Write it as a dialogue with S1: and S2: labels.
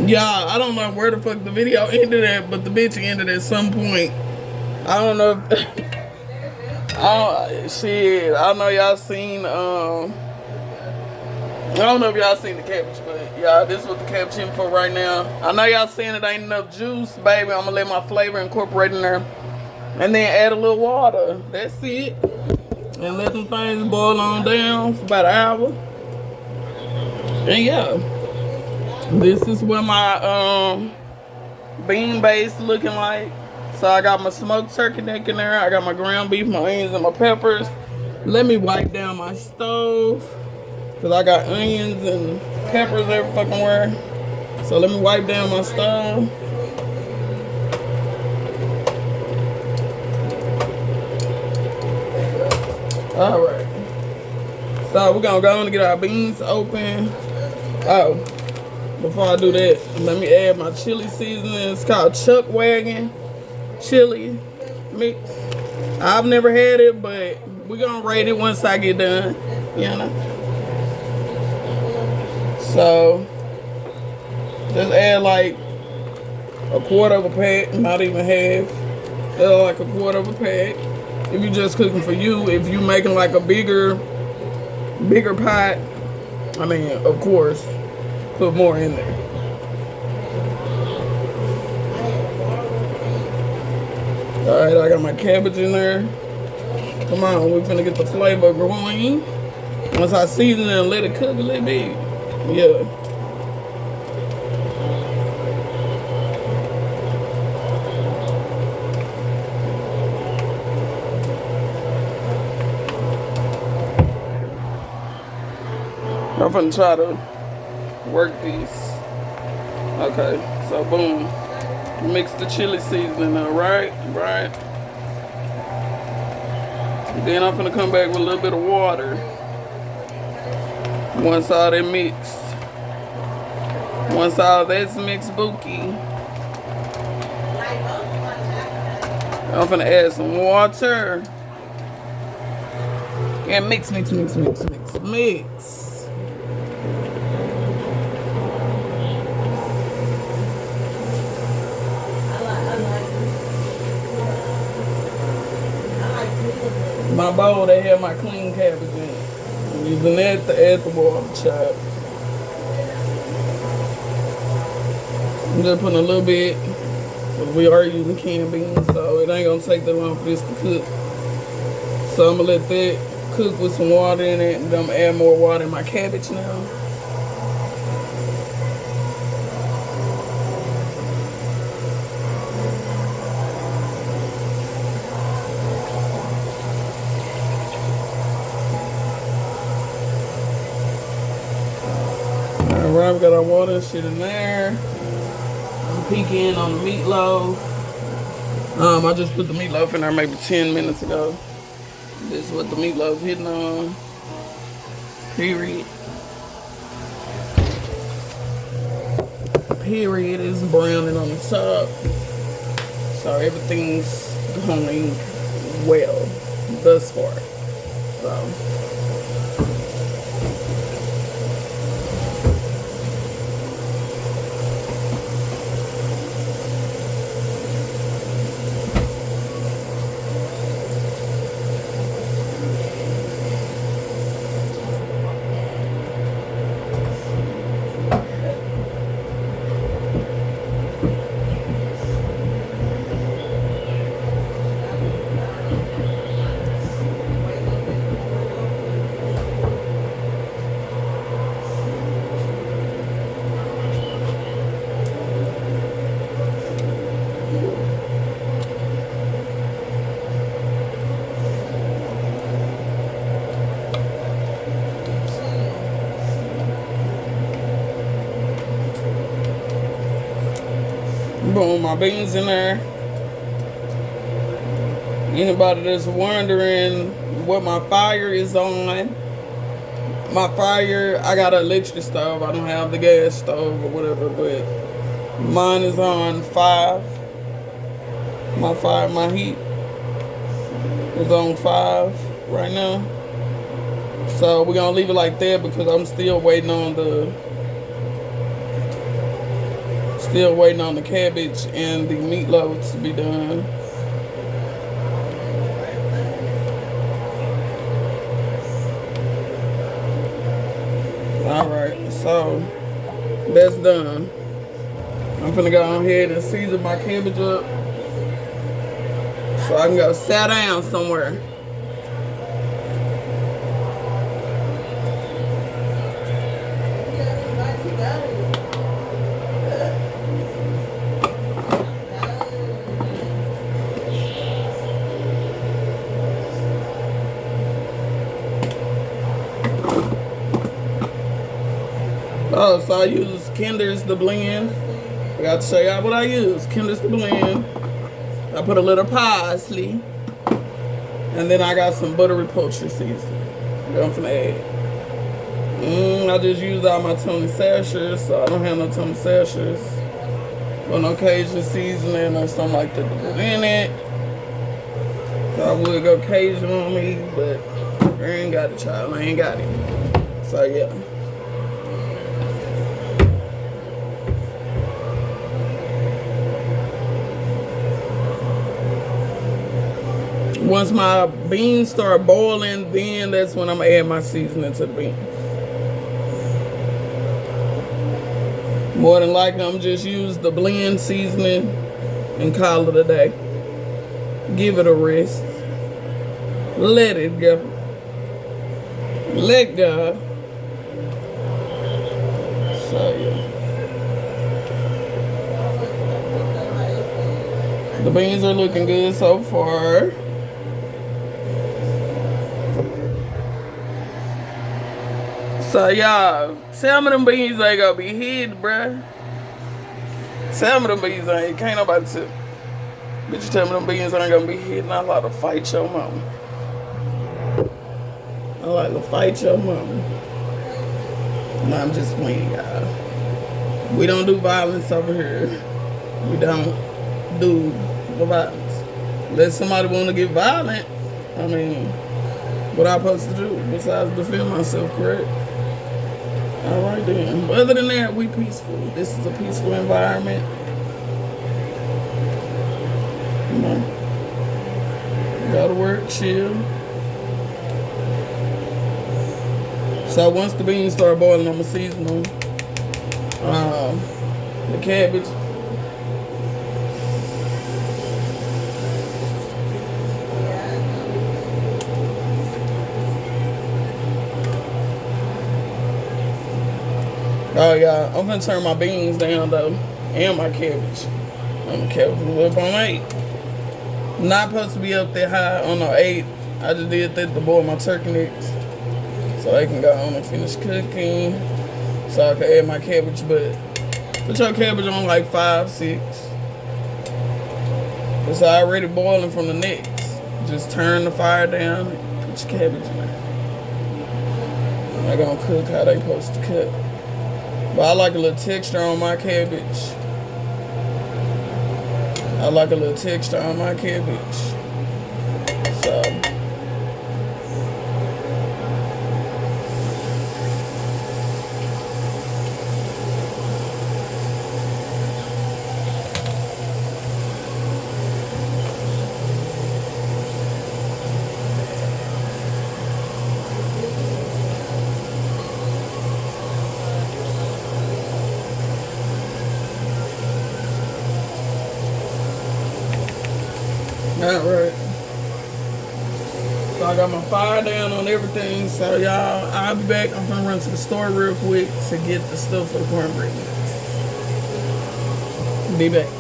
S1: Yeah, I don't know where the fuck the video ended at, but the bitch ended at some point. I don't know if shit. I know y'all seen I don't know if y'all seen the cabbage, but yeah, this is what the cabbage in for right now. I know y'all saying it ain't enough juice, baby. I'm gonna let my flavor incorporate in there. And then add a little water. That's it. And let them things boil on down for about an hour. And yeah, this is what my bean base looking like. So I got my smoked turkey neck in there. I got my ground beef, my onions, and my peppers. Let me wipe down my stove. Because I got onions and peppers every fucking where. So let me wipe down my stove. Alright. So we're gonna go on and get our beans open. Oh, before I do that, let me add my chili seasoning. It's called Chuck Wagon chili mix. I've never had it, but we're gonna rate it once I get done. You know? So just add like a quarter of a pack, not even half. Like a quarter of a pack. If you're just cooking for you, if you're making like a bigger pot, I mean, of course, put more in there. Alright, I got my cabbage in there. Come on, we're finna get the flavor going. Once I season it and let it cook a little bit. Yeah. I'm finna try to work these. Okay, so boom. Mix the chili seasoning up, right? Then I'm finna come back with a little bit of water. Once all that mixed. Once all that's mixed, bookie. I'm finna add some water. And mix. My bowl, they have my clean cabbage in it. I'm using that to add the water chop. I'm just putting a little bit. We are using canned beans, so it ain't gonna take that long for this to cook. So I'm gonna let that cook with some water in it, and I'm gonna add more water in my cabbage now. Alright, we got our water and shit in there. I'm peeking on the meatloaf. I just put the meatloaf in there maybe 10 minutes ago. This is what the meatloaf hitting on. Period. Period is browning on the top. So everything's going well thus far. So. Boom, my beans in there. Anybody that's wondering what my fire is on, my fire, I got an electric stove. I don't have the gas stove or whatever, but mine is on 5. My heat is on 5 right now. So we're gonna leave it like that because I'm still waiting on the Still waiting on the cabbage and the meatloaf to be done. Alright, so that's done. I'm finna go ahead and season my cabbage up so I can go sit down somewhere. Oh, so I use Kinder's to blend. I got to show y'all what I use. Kinder's to blend. I put a little parsley. And then I got some buttery poultry seasoning that I'm finna add. I just used all my Tony Sashers, so I don't have no Tony Sashers. But no Cajun seasoning or something like that to put in it. So I would go Cajun on me, but I ain't got it, child. I ain't got it. So yeah. Once my beans start boiling, then that's when I'm gonna add my seasoning to the beans. More than likely, I'm just use the blend seasoning and call it a day. Give it a rest. Let it go. Let go. So yeah. The beans are looking good so far. So y'all, some of them beans ain't gonna be hid, bruh. Some of them beans ain't, can't nobody tell. Bitch, you tell me them beans ain't gonna be hidden. I like to fight your mama. I like to fight your mama. No, I'm just playing, y'all. We don't do violence over here. We don't do the violence. Unless somebody wanna get violent, I mean, what I supposed to do besides defend myself, correct? All right then. But other than that, we peaceful. This is a peaceful environment. You know, go to work, chill. So once the beans start boiling, I'm gonna season them. The cabbage. Oh yeah, I'm gonna turn my beans down though, and my cabbage. I'm gonna cabbage up on 8. Not supposed to be up that high on the 8. I just did that to boil my turkey necks, so they can go on and finish cooking. So I can add my cabbage, but put your cabbage on like 5, 6. It's already boiling from the necks. Just turn the fire down, put your cabbage in there. They're gonna cook how they supposed to cook. But I like a little texture on my cabbage. I like a little texture on my cabbage. So. Not right. So I got my fire down on everything. So y'all, I'll be back. I'm gonna run to the store real quick to get the stuff for the cornbread. Be back.